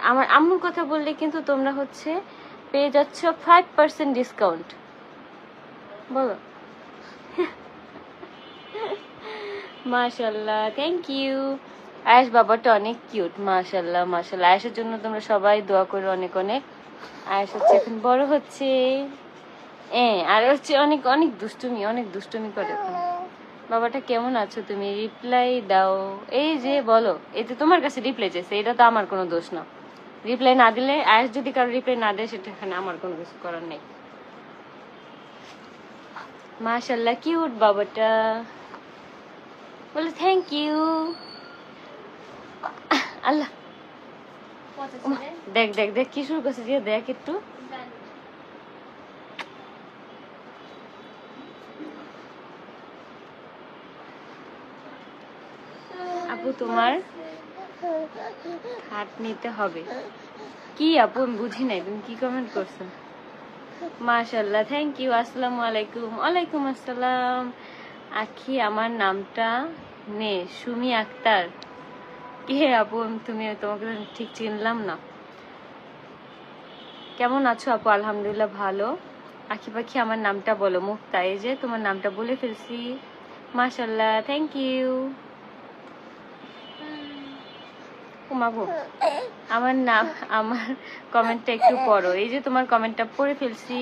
আমার আম্মুর কথা বললে কিন্তু তোমরা হচ্ছে পেয়ে যাচ্ছ 5% ডিসকাউন্ট। বলো। মাশাল্লাহ, থ্যাংক ইউ। আয়েশ বাবাটা অনেক কিউট, মাশাল্লাহ মাশাল্লাহ। আয়েশের জন্য তোমরা সবাই দোয়া করো অনেক অনেক। আয়েশ হচ্ছে এখন বড় হচ্ছে, আর হচ্ছে অনেক অনেক দুষ্টুমি করে এখন। বাবাটা কেমন আছো তুমি, রিপ্লাই দাও। এই যে বলো, এই তো তোমার কাছে রিপ্লাই চাইছে, এটা তো আমার কোনো দোষ না। রিপ্লাই না দিলে, আয়েশ যদি কারো রিপ্লাই না দেয়, সেটা এখানে আমার কোনো কিছু করার নেই। মাশাল্লাহ কিউট বাবাটা, বলে থ্যাংক ইউ। আল্লাহ, দেখ দেখ দেখ কি শুরু করছে, দিয়ে দেখ একটু। আপু তোমার হাত নিতে হবে কি? আপু আমি বুঝি নাই, তুমি কি কমেন্ট করছো? মাশাল্লাহ, থ্যাংক ইউ। আসসালামু আলাইকুম। ওয়ালাইকুম আসসালাম। আখি আমার নামটা নে, সুমি আক্তার। কে আপু? তুমি, তোমাকে ঠিক চিনলাম না। কেমন আছো আপু? আলহামদুলিল্লাহ ভালো। আখি পাখি আমার নামটা বলো। মুক্তা, এই যে তোমার নামটা বলে ফেলছি। মাশাল্লাহ, থ্যাংক ইউ। মাগো, আমার নাম, আমার কমেন্টটা একটু পড়ো। এই যে তোমার কমেন্টটা পড়ে ফেলছি।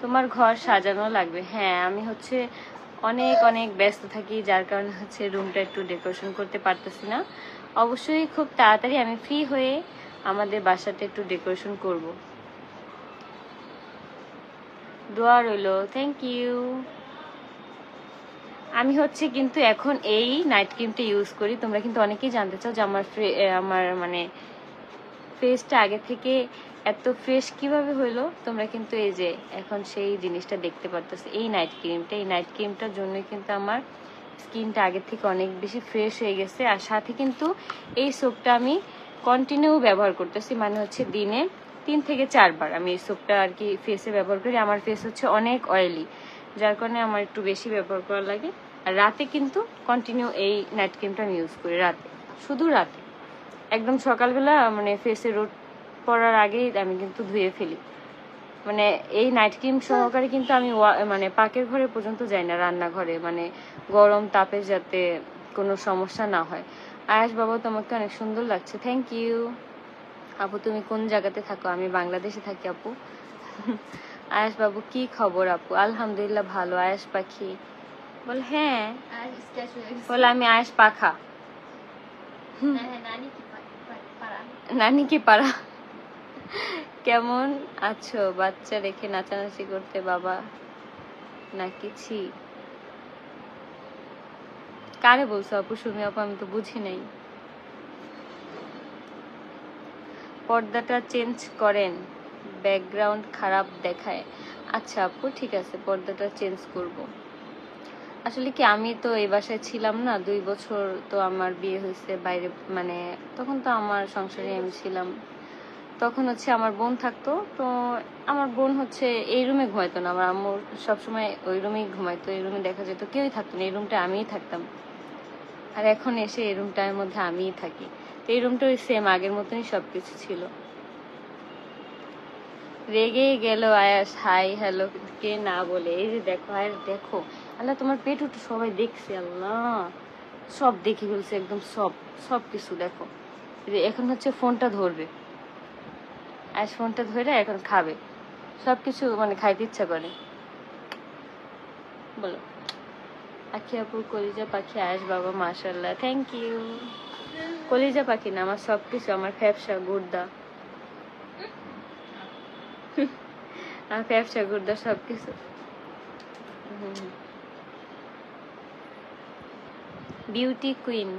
তোমার ঘর সাজানো লাগবে। হ্যাঁ, আমি হচ্ছে অনেক অনেক ব্যস্ত থাকি, যার কারণে হচ্ছে রুমটা একটু ডেকোরেশন করতে পারতেছি না। অবশ্যই খুব তাড়াতাড়ি আমি ফ্রি হয়ে আমাদের বাসাটা একটু ডেকোরেশন করব। দোয়া রইল, থ্যাংক ইউ। আমি হচ্ছে কিন্তু এখন এই নাইট ক্রিমটা ইউজ করি। তোমরা কিন্তু অনেকেই জানতে চাও যে আমার মানে ফেসটা আগে থেকে এত ফ্রেশ কিভাবে হইলো। তোমরা কিন্তু এই যে এখন সেই জিনিসটা দেখতে পারতেছো, এই নাইট ক্রিমটার জন্যই কিন্তু আমার স্কিনটা আগের থেকে অনেক বেশি ফ্রেশ হয়ে গেছে। আর সাথে কিন্তু এই সোপটা আমি কন্টিনিউ ব্যবহার করতেছি, মানে হচ্ছে দিনে 3 থেকে 4 বার আমি এই সোপটা আর কি ফেসে ব্যবহার করি। আমার ফেস হচ্ছে অনেক অয়েলি, যার কারণে আমার একটু বেশি ব্যবহার করা লাগে। আর রাতে কিন্তু কন্টিনিউ এই নাইট ক্রিমটা আমি ইউজ করি, রাতে, শুধু রাতে। একদম সকালবেলা মানে ফেসে রোদ পড়ার আগেই আমি কিন্তু ধুয়ে ফেলি। মানে এই নাইট ক্রিম সহকারে কিন্তু আমি মানে পাকের ঘরে পর্যন্ত যাই না, রান্নাঘরে, মানে গরম তাপে যাতে কোনো সমস্যা না হয়। আয়াস বাবা, তোমাকে অনেক সুন্দর লাগছে, থ্যাংক ইউ। আপু তুমি কোন জায়গাতে থাকো? আমি বাংলাদেশে থাকি আপু। আয়াস বাবু কি খবর আপু? আলহামদুলিল্লাহ ভালো। আয়াস পাখি বল, হ্যাঁ বলে আমি আয়াস পাখা। নানি কি পারা। কেমন আছো? বাচ্চা রেখে নাচানাচি করতে বাবা নাকি? ছি, কারে বলছো আপু? সুমি আপু, আমি তো বুঝি নাই। পর্দাটা চেঞ্জ করেন, ব্যাকগ্রাউন্ড খারাপ দেখায়। আচ্ছা আপু, ঠিক আছে, পর্দাটা চেঞ্জ করব। আসলে কি, আমি তো এই বাসায় ছিলাম না 2 বছর। তো আমার বিয়ে হয়েছে বাইরে, মানে তখন তো আমার সংসারে আমি ছিলাম। তখন হচ্ছে আমার বোন থাকতো। তো আমার বোন হচ্ছে এই রুমে ঘুমাইতো না, আমার আম্মু সবসময় ওই রুমেই ঘুমাইতো। এই রুমে দেখা যেত কেউই থাকতো না, এই রুমটা আমিই থাকতাম। আর এখন এসে এই রুমটার মধ্যে আমিই থাকি। তো এই রুমটা ওই সেম আগের মতনই সবকিছু ছিল। রেগে গেল আয়াস, হাই হ্যালো কে না বলে। এই যে দেখো আয়াস, দেখো, আল্লাহ তোমার পেট উঠে সবাই দেখছে, আল্লাহ সব দেখে ফেলছে একদম, সব সব কিছু দেখো। এখন হচ্ছে ফোনটা ধরবে, আয়াস ফোনটা ধরে এখন খাবে সবকিছু, মানে খাইতে ইচ্ছা করে। বলো। আখি আপুর কলিজা পাখি আয়াস বাবা, মাশাল্লাহ, থ্যাংক ইউ। কলিজা পাখি না, আমার সবকিছু, আমার ফ্যাপসা গুর্দা, আমার ফ্যাপসা গুর্দা সবকিছু। বিউটি কুইন,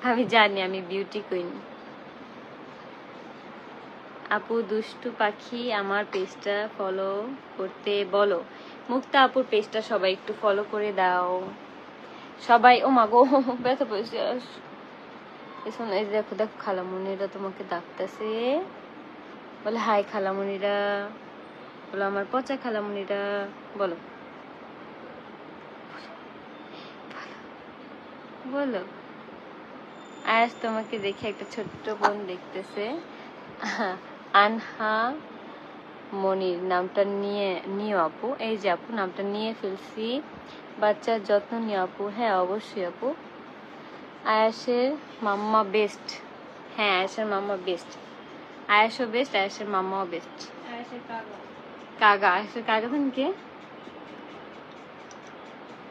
আমি জানি আমি বিউটি কুইন। আপু দুষ্টু পাখি আমার পেজটা ফলো করতে বলো। মুক্তা আপুর পেজটা সবাই একটু ফলো করে দাও সবাই। ও মা গো, ব্যথা পেয়েছে। এই দেখো দেখো, খালামুনিরা তোমাকে ডাকতেছে, বলে হাই খালামুনিরা, বলো আমার পচা খালামুনিরা, বলো বলো। আয়াস তোমাকে দেখে একটা ছোট্ট বোন দেখতেছে। আনহা মনির নামটা নিয়ে আপু, এই যে আপু নামটা নিয়ে ফেলছি। বাচ্চার যত্ন নিয়ে আপু, হ্যাঁ অবশ্যই আপু। আয়াসের মাম্মা বেস্ট, হ্যাঁ আয়াসের মাম্মা বেস্ট, আয়াসও বেস্ট, আয়াসের মাম্মাও বেস্ট। আয়াসের কাকা, কাকা, আয়াসের কাকা দেন কে?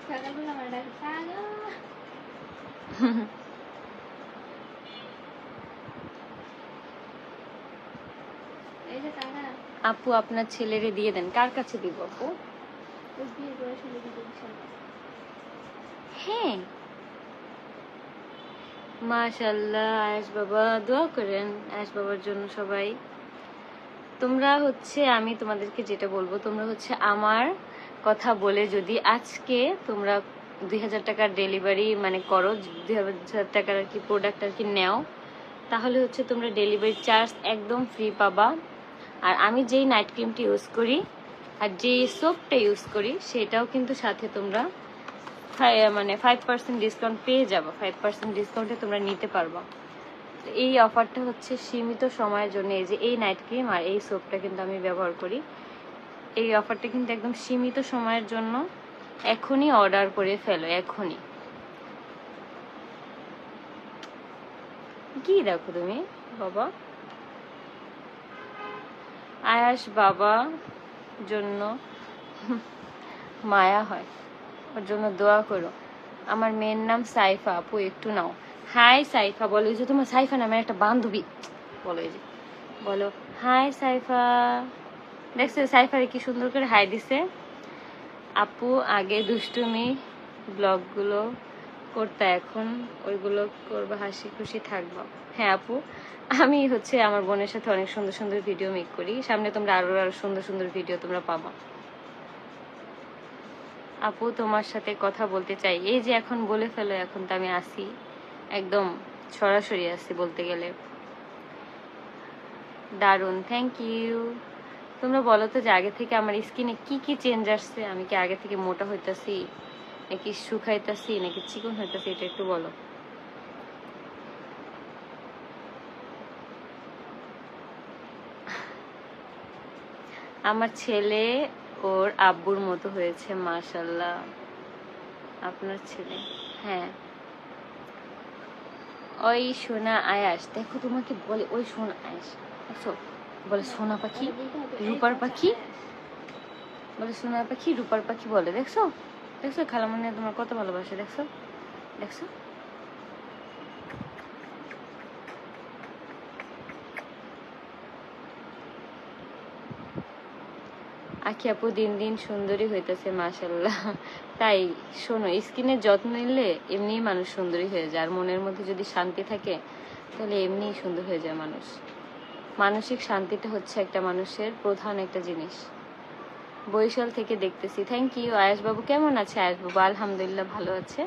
কাকাগুলো আমার ডাকে কাকা। এই যে কাকা, আপু আপনার ছেলেরে দিয়ে দেন। কার কাছে দিব আপু? ওই বিয়ে করে শুনে দিতে বিশাল। হ্যাঁ মাশাআল্লাহ। আয়াস বাবা দোয়া করেন আয়াস বাবার জন্য সবাই। তোমরা হচ্ছে, আমি তোমাদেরকে যেটা বলবো, তোমরা হচ্ছে আমার কথা বলে যদি আজকে তোমরা 2000 টাকার ডেলিভারি মানে করো, 2000 টাকার আর কি প্রোডাক্ট আর কি নেও, তাহলে হচ্ছে তোমরা ডেলিভারি চার্জ একদম ফ্রি পাবা। আর আমি যেই নাইট ক্রিমটি ইউজ করি আর যেই সোপটা ইউজ করি সেটাও কিন্তু সাথে তোমরা মানে 5% ডিসকাউন্ট পেয়ে যাবো। 5% ডিসকাউন্টে তোমরা নিতে পারবা। এই অফারটা হচ্ছে সীমিত সময়ের জন্য। এই যে এই নাইট ক্রিম আর এই সোপটা কিন্তু আমি ব্যবহার করি, এই অফারটা কিন্তু একদম সীমিত সময়ের জন্য। এখনই অর্ডার করে ফেলো, এখনই। কি দেখো তুমি বাবা? আয়াস বাবা জন্য মায়া হয়, ওর জন্য দোয়া করো। আমার মেয়ের নাম সাইফা আপু, একটু নাও। হাই সাইফা বলো, এই যে তোমার সাইফা নামের একটা বান্ধবী, বলো এই যে বলো হাই সাইফা। দেখছো সাইফারে কি সুন্দর করে হাই দিছে। আপু আগে দুষ্টুমি ব্লগগুলো করতে, এখন ওইগুলো করবো, হাসি খুশি থাকবো। হ্যাঁ আপু, আমি হচ্ছে আমার বোনের সাথে অনেক সুন্দর সুন্দর ভিডিও মেক করি, সামনে তোমরা আরো আরো সুন্দর সুন্দর ভিডিও তোমরা পাবা। আপু তোমার সাথে কথা বলতে চাই। এই যে এখন বলে ফেলো, এখন তো আমি আসি, একদম সরাসরি আসি বলতে গেলে। দারুণ, থ্যাংক ইউ। তোমরা বলো তো যে আগে থেকে আমার স্কিনে কি কি চেঞ্জ আসছে? আমি কি আগে থেকে মোটা হইতাছি, নাকি শুকাইতাছি, নাকি চিকন হইতাছি? এটা একটু বলো। আমার ছেলে ওর আব্বুর মতো হয়েছে মাশাআল্লাহ। আপনার ছেলে? হ্যাঁ। ওই সোনা আয়াস, দেখো তোমাকে বলে ওই সোনা আয়াস, দেখছো বলে সোনা পাখি, রূপার পাখি বলে, সোনার পাখি, রূপার পাখি বলে। দেখছো দেখছো খালামণি তোমার কত ভালোবাসে, দেখছো দেখছো। আখি আপু দিন দিন সুন্দরী হইতেছে মাশাআল্লাহ। তাই শোনো, স্কিনের যত্ন নিলে এমনিই মানুষ সুন্দরী হয়ে যায়। আর মনের মধ্যে যদি শান্তি থাকে তাহলে এমনিই সুন্দর হয়ে যায় মানুষ। মানসিক শান্তিটা হচ্ছে একটা মানুষের প্রধান একটা জিনিস। বরিশাল থেকে দেখতেছি, থ্যাংক ইউ। আয়াস বাবু কেমন আছে? আয়াস বাবু আলহামদুলিল্লাহ ভালো আছে।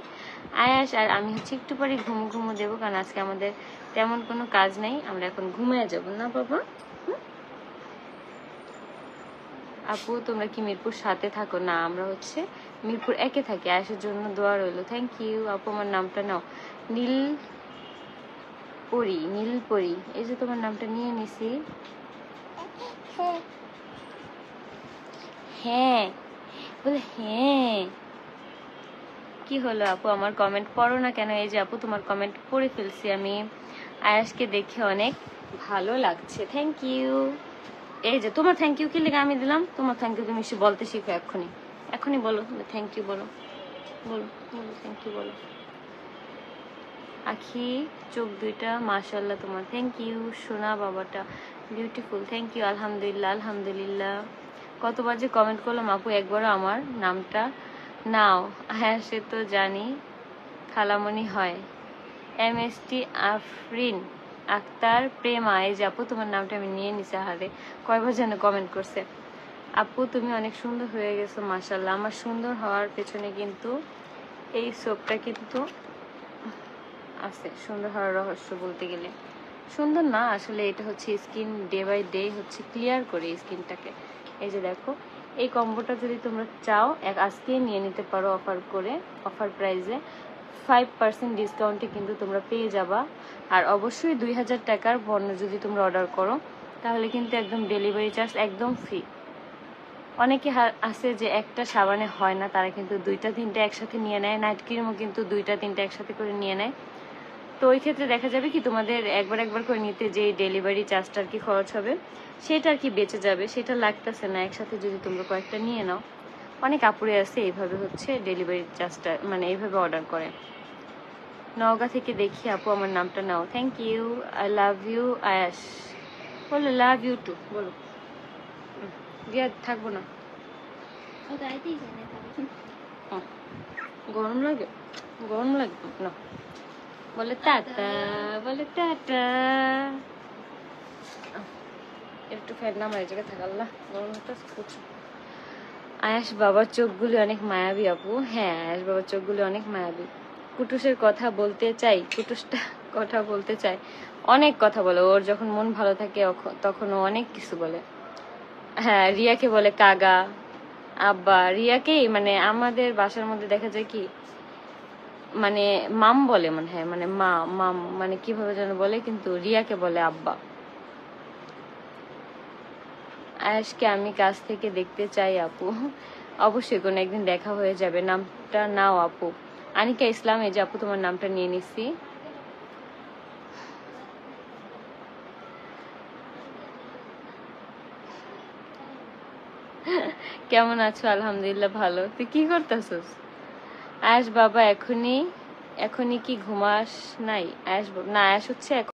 আয়াস আর আমি হচ্ছে একটু পরে ঘুমো দেবো, কারণ আজকে আমাদের তেমন কোনো কাজ নেই, আমরা এখন ঘুমিয়ে যাবো না বাবা? আপু তোমরা কি মিরপুর সাথে থাকো? না, আমরা হচ্ছে মিরপুর একে থাকি। আয়াসের জন্য দোয়া রইলো, থ্যাংক ইউ আপু। আমার নামটা নাও, নীলপরি। নীলপরি, এই যে তোমার নামটা নিয়ে নিছি। হ্যাঁ বলে হ্যাঁ। কি হলো আপু, আমার কমেন্ট পড়ো না কেন? এই যে আপু তোমার কমেন্ট পড়ে ফেলছি আমি। আয়াসকে দেখে অনেক ভালো লাগছে, থ্যাংক ইউ। এই যে তোমার থ্যাংক ইউ কি লেগে আমি দিলাম, তোমার থ্যাংক ইউ তুমি বলতে শিখো এক্ষুনি, এখনই বলো থ্যাংক ইউ, বলো বলো বলো থ্যাংক ইউ বলো। আখি চোখ দুইটা মাশাআল্লাহ তোমার, থ্যাংক ইউ। সোনা বাবাটা বিউটিফুল, থ্যাংক ইউ। আলহামদুলিল্লাহ আলহামদুলিল্লাহ। কতবার যে কমেন্ট করলাম আপু, একবারও আমার নামটা নাও। হ্যাঁ সে তো জানি, খালামণি হয়। MST আফরিন আক্তার প্রেমা, এই যে আপু তোমার নামটা আমি নিয়ে নিছি। হারে কয়বার যেন কমেন্ট করছে। আপু তুমি অনেক সুন্দর হয়ে গেছো মাশাআল্লাহ। আমার সুন্দর হওয়ার পেছনে কিন্তু এই সোপটা কিন্তু আছে, সুন্দর হওয়ার রহস্য বলতে গেলে। সুন্দর না আসলে, এটা হচ্ছে স্কিন ডে বাই ডে হচ্ছে ক্লিয়ার করে স্কিনটাকে। এই যে দেখো, এই কম্বোটা যদি তোমরা চাও আজকেই নিয়ে নিতে পারো অফার করে, অফার প্রাইসে 5% ডিসকাউন্টে কিন্তু তোমরা পেয়ে যাবা। আর অবশ্যই 2000 টাকার পণ্য যদি তোমরা অর্ডার করো তাহলে কিন্তু একদম ডেলিভারি চার্জ একদম ফ্রি। অনেকে আছে যে একটা সাবানে হয় না, তারা কিন্তু 2টা 3টা একসাথে নিয়ে নেয়, নাইট ক্রিমও কিন্তু 2টা 3টা একসাথে করে নিয়ে নেয়। তো ওই ক্ষেত্রে দেখা যাবে কি তোমাদের একবার করে নিতে যে ডেলিভারি চার্জটা আর কি খরচ হবে সেটা আর কি বেঁচে যাবে, সেটা লাগতেছে না একসাথে যদি তোমরা কয়েকটা নিয়ে নাও। অনেক আপুরে আছে এইভাবে হচ্ছে ডেলিভারি চার্জটা মানে এইভাবে অর্ডার করে। নওগাঁ থেকে দেখি আপু, আমার নামটা নাও। Thank you, I love you Ayas. বলো লাভ ইউ টু, বলো। দিয়া থাকবো না, ও তো আইতেই চায় না তাহলে। গরম লাগে, গরম লাগে না। বলে টাটা, বলে টাটা। একটু ফ্যান নামার এই জায়গায় থাকাল্লা, গরম হতে প্রচুর। আয়াস বাবার চোখগুলি অনেক মায়াবী আপু। হ্যাঁ, আয়াস বাবার চোখগুলি অনেক মায়াবী। কুটুসের কথা বলতে চাই, কুটুসটা কথা বলতে চাই, অনেক কথা বলে। ওর যখন মন ভালো থাকে তখন ও অনেক কিছু বলে। হ্যাঁ, রিয়াকে বলে কাগা, আব্বা। রিয়াকেই মানে আমাদের বাসার মধ্যে দেখা যায় কি মানে মাম বলে, মানে হ্যাঁ মানে মাম মানে কিভাবে যেন বলে, কিন্তু রিয়াকে বলে আব্বা। আয়াসকে আমি কাছ থেকে দেখতে চাই আপু। অবশ্যই কোনো একদিন দেখা হয়ে যাবে। নামটা নাও আপু। আনিকা ইসলাম, এই যে আপু তোমার নামটা নিয়ে নিচ্ছি। কেমন আছো? আলহামদুলিল্লাহ ভালো। তুই কি করতেছস? আয়াস বাবা এখনই কি ঘুমাস নাই? আয়াস না, আয়াস হচ্ছে